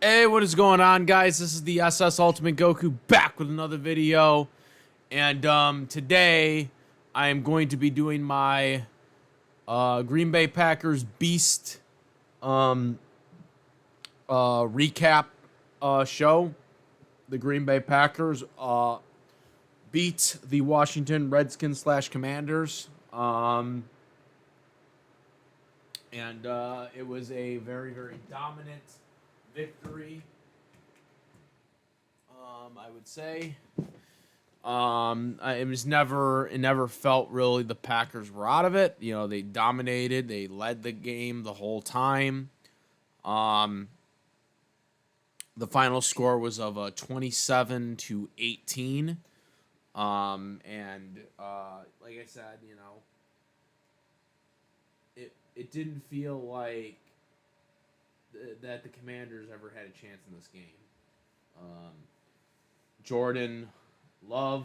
Hey, what is going on, guys? This is the SS Ultimate Goku back with another video. And today I am going to be doing my Green Bay Packers Beast um, recap show. The Green Bay Packers beat the Washington Redskins slash Commanders. And it was a very, very dominant victory, I would say. It never felt really the Packers were out of it. You know, they dominated, they led the game the whole time. Um, the final score was of 27-18. Like I said, you know, it didn't feel like that the Commanders ever had a chance in this game. Jorden Love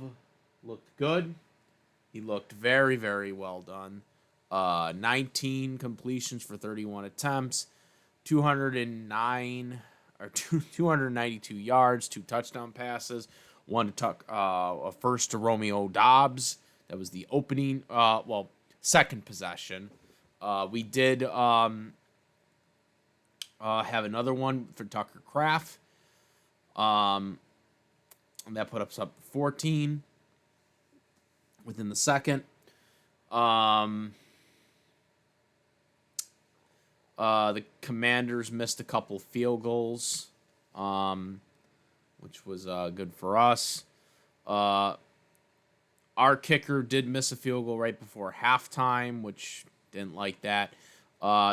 looked good. He looked very, very well done. 19 completions for 31 attempts, 209 or 292 yards, 2 touchdown passes, a first to Romeo Dobbs. That was the opening, second possession. We did have another one for Tucker Kraft. That put us up 14 within the second. The Commanders missed a couple field goals, which was good for us. Our kicker did miss a field goal right before halftime, which didn't like that.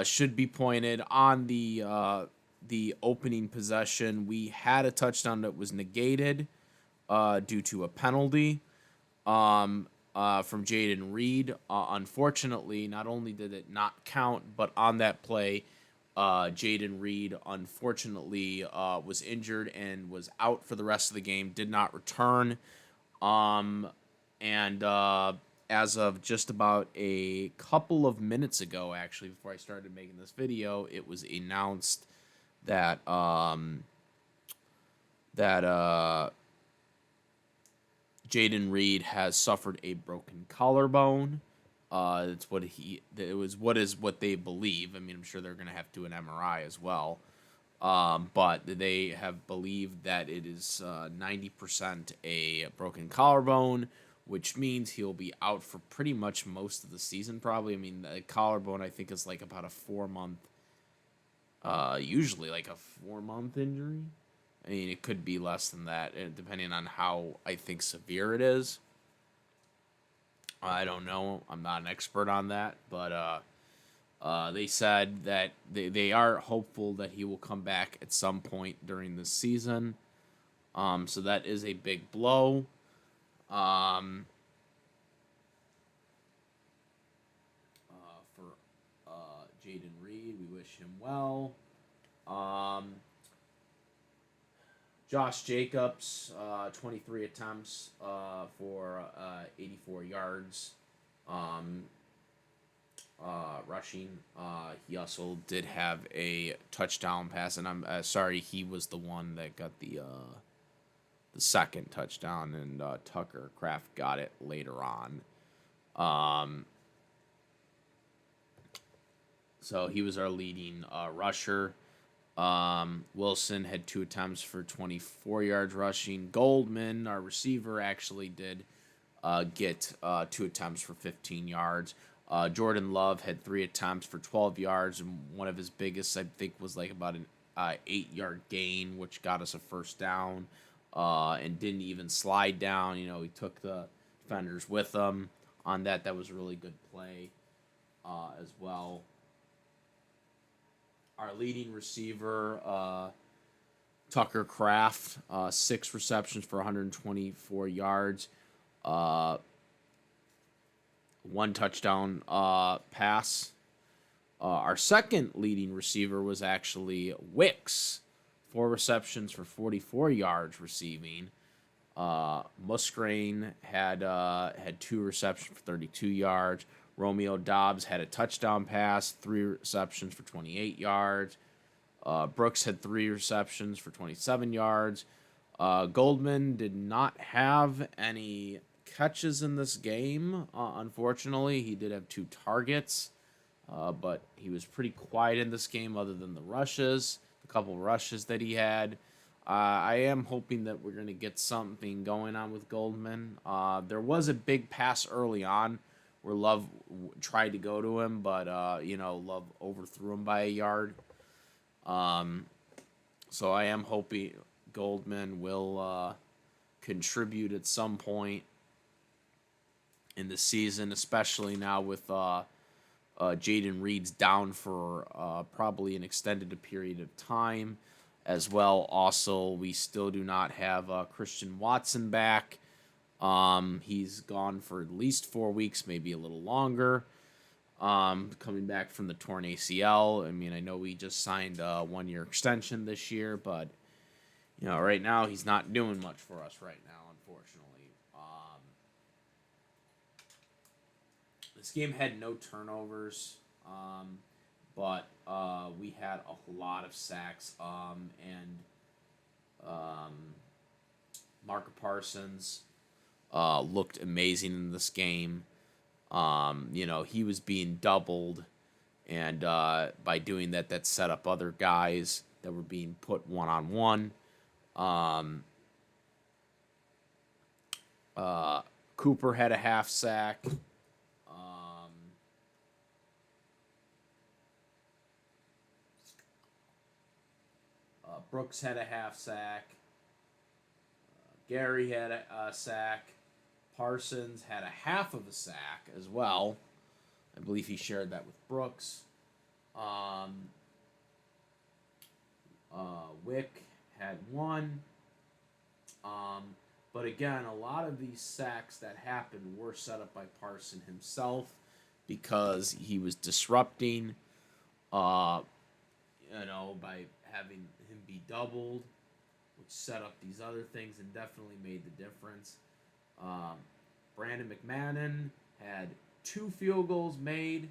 Should be pointed on the opening possession. We had a touchdown that was negated due to a penalty from Jayden Reed. Unfortunately, not only did it not count, but on that play, Jayden Reed unfortunately was injured and was out for the rest of the game, did not return. As of just about a couple of minutes ago, actually, before I started making this video, it was announced that Jayden Reed has suffered a broken collarbone. It's what they believe. I mean, I'm sure they're going to have to do an MRI as well. But they have believed that it is 90% a broken collarbone, which means he'll be out for pretty much most of the season, probably. I mean, the collarbone, I think, is like about a 4-month, usually like a 4-month injury. I mean, it could be less than that, depending on how, I think, severe it is. I don't know. I'm not an expert on that, but they said that they are hopeful that he will come back at some point during this season. So that is a big blow. For Jayden Reed, we wish him well. Josh Jacobs, 23 attempts for 84 yards rushing. He also did have a touchdown pass, and I'm sorry, he was the one that got the second touchdown, and Tucker Kraft got it later on. So he was our leading rusher. Wilson had 2 attempts for 24 yards rushing. Goldman, our receiver, actually did get 2 attempts for 15 yards. Jorden Love had 3 attempts for 12 yards, and one of his biggest, I think, was like about an 8-yard gain, which got us a first down, and didn't even slide down. You know, he took the defenders with him on that. That was a really good play as well. Our leading receiver, Tucker Kraft, 6 receptions for 124 yards, 1 touchdown pass. Our second leading receiver was actually Wicks, 4 receptions for 44 yards receiving. Musgrave had 2 receptions for 32 yards. Romeo Dobbs had a touchdown pass, 3 receptions for 28 yards. Brooks had 3 receptions for 27 yards. Goldman did not have any catches in this game. Unfortunately, he did have 2 targets, but he was pretty quiet in this game other than the couple rushes that he had. I am hoping that we're going to get something going on with Goldman. There was a big pass early on where Love tried to go to him, but Love overthrew him by a yard. So I am hoping Goldman will contribute at some point in the season, especially now with Jayden Reed's down for probably an extended period of time as well. Also, we still do not have Christian Watson back. He's gone for at least 4 weeks, maybe a little longer. Coming back from the torn ACL. I mean, I know we just signed a 1-year extension this year, but right now he's not doing much for us right now, unfortunately. This game had no turnovers, but we had a lot of sacks, and Micah Parsons looked amazing in this game. He was being doubled, and by doing that, that set up other guys that were being put one-on-one. Cooper had a half sack. Brooks had a half sack. Gary had a sack. Parsons had a half of a sack as well. I believe he shared that with Brooks. Wick had 1. But again, a lot of these sacks that happened were set up by Parson himself because he was disrupting, by having him be doubled, which set up these other things and definitely made the difference. Brandon McMahon had 2 field goals made.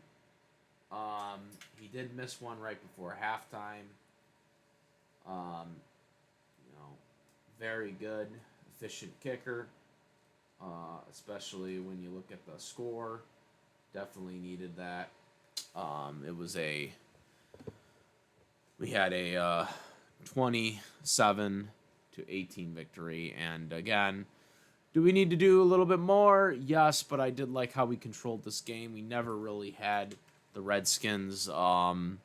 He did miss one right before halftime. Very good, efficient kicker, especially when you look at the score. Definitely needed that. We had a 27-18 victory, and again, do we need to do a little bit more? Yes, but I did like how we controlled this game. We never really had the Redskins, having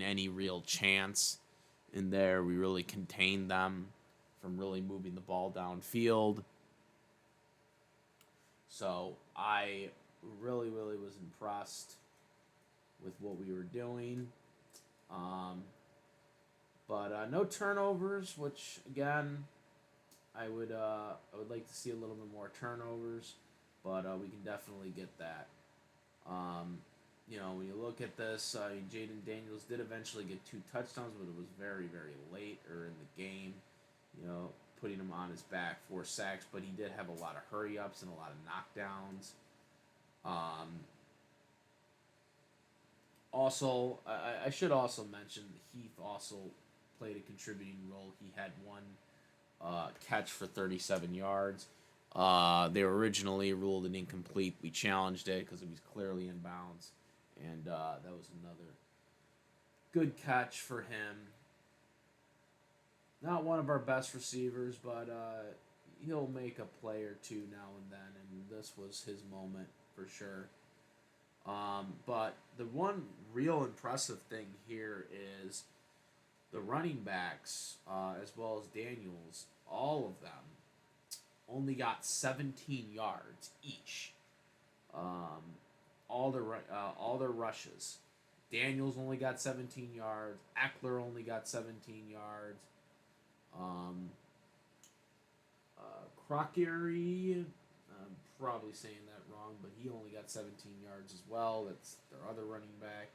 any real chance in there. We really contained them from really moving the ball downfield. So I really, really was impressed with what we were doing. But no turnovers, which again, I would like to see a little bit more turnovers, but we can definitely get that. When you look at this, Jayden Daniels did eventually get 2 touchdowns, but it was very, very late or in the game. Putting him on his back, 4 sacks, but he did have a lot of hurry-ups and a lot of knockdowns. Also, I should also mention Heath also played a contributing role. He had 1 catch for 37 yards. They were originally ruled an incomplete. We challenged it because it was clearly inbounds, and that was another good catch for him. Not one of our best receivers, but he'll make a play or 2 now and then, and this was his moment for sure. But the one real impressive thing here is the running backs, as well as Daniels, all of them only got 17 yards each. All their rushes. Daniels only got 17 yards. Eckler only got 17 yards. Crockery, I'm probably saying that wrong, but he only got 17 yards as well. That's their other running back.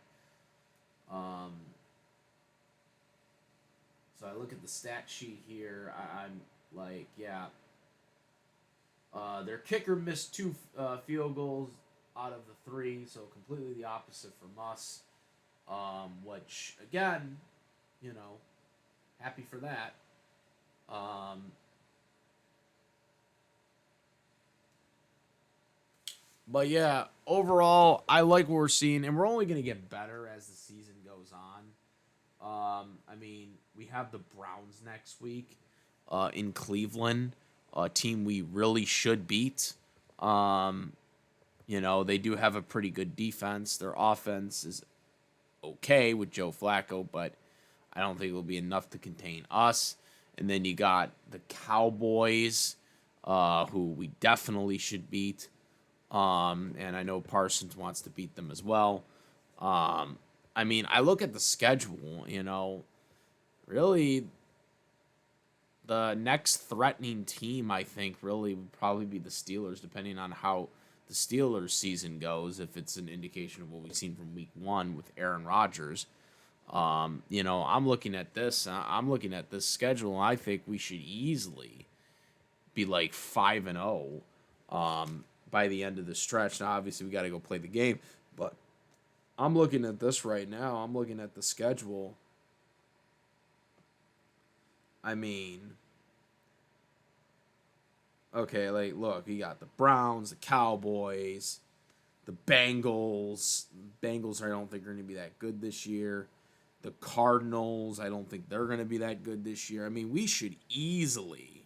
So I look at the stat sheet here. I'm like, yeah. Their kicker missed 2 field goals out of the 3, so completely the opposite from us. Which, again, you know, happy for that. Um, but yeah, overall, I like what we're seeing, and we're only going to get better as the season goes on. I mean, we have the Browns next week in Cleveland, a team we really should beat. Um, they do have a pretty good defense. Their offense is okay with Joe Flacco, but I don't think it will be enough to contain us. And then you got the Cowboys, who we definitely should beat. And I know Parsons wants to beat them as well. I mean, I look at the schedule, really the next threatening team, I think, really would probably be the Steelers, depending on how the Steelers season goes, if it's an indication of what we've seen from week one with Aaron Rodgers. I'm looking at this. I'm looking at this schedule, and I think we should easily be like 5-0 by the end of the stretch. Now, obviously, we got to go play the game, but I'm looking at this right now. I'm looking at the schedule. I mean, okay, like, look, you got the Browns, the Cowboys, the Bengals. Bengals, I don't think are going to be that good this year. The Cardinals, I don't think they're going to be that good this year. I mean, we should easily.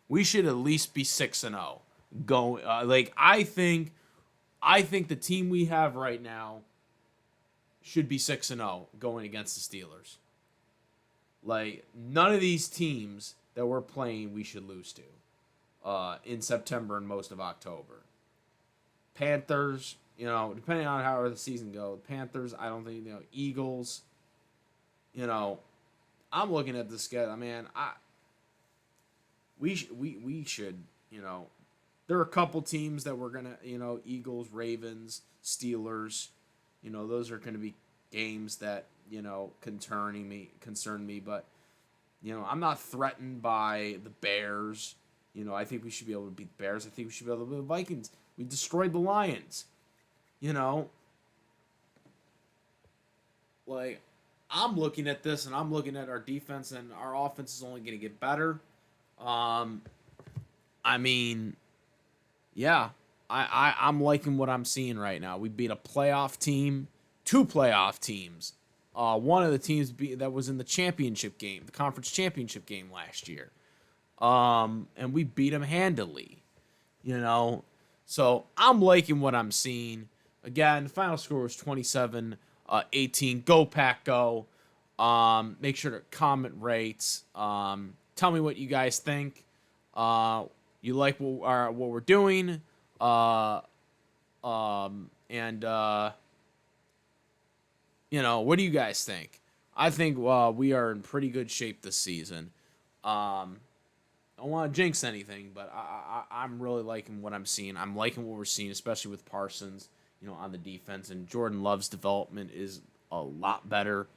We should at least be 6-0. Going I think the team we have right now should be 6-0 going against the Steelers. Like, none of these teams that we're playing we should lose to in September and most of October. Panthers, depending on how the season goes, Panthers, I don't think, Eagles, I'm looking at the schedule, man. We should, there are a couple teams that we're gonna, Eagles, Ravens, Steelers, those are gonna be games that concern me, but I'm not threatened by the Bears. I think we should be able to beat the Bears. I think we should be able to beat the Vikings. We destroyed the Lions. You know, like, I'm looking at this and I'm looking at our defense, and our offense is only going to get better. Um, I mean, yeah, I'm liking what I'm seeing right now. We beat a playoff team, two playoff teams. One of the teams that was in the championship game, the conference championship game last year. And we beat them handily. You know, so I'm liking what I'm seeing. Again, the final score was 27-18. Go Pack Go. Make sure to comment, rate. Tell me what you guys think. You like what we're doing. And what do you guys think? I think we are in pretty good shape this season. I don't want to jinx anything, but I'm really liking what I'm seeing. I'm liking what we're seeing, especially with Parsons, on the defense. And Jorden Love's development is a lot better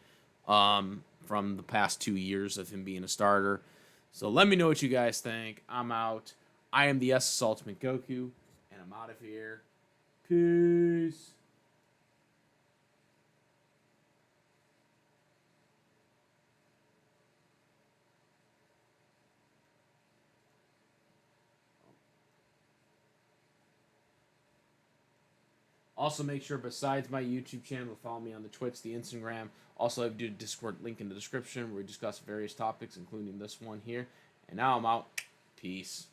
from the past 2 years of him being a starter. So let me know what you guys think. I'm out. I am the SS Ultimate Goku, and I'm out of here. Peace. Also, make sure, besides my YouTube channel, to follow me on the Twitch, the Instagram. Also, I do a Discord link in the description where we discuss various topics, including this one here. And now I'm out. Peace.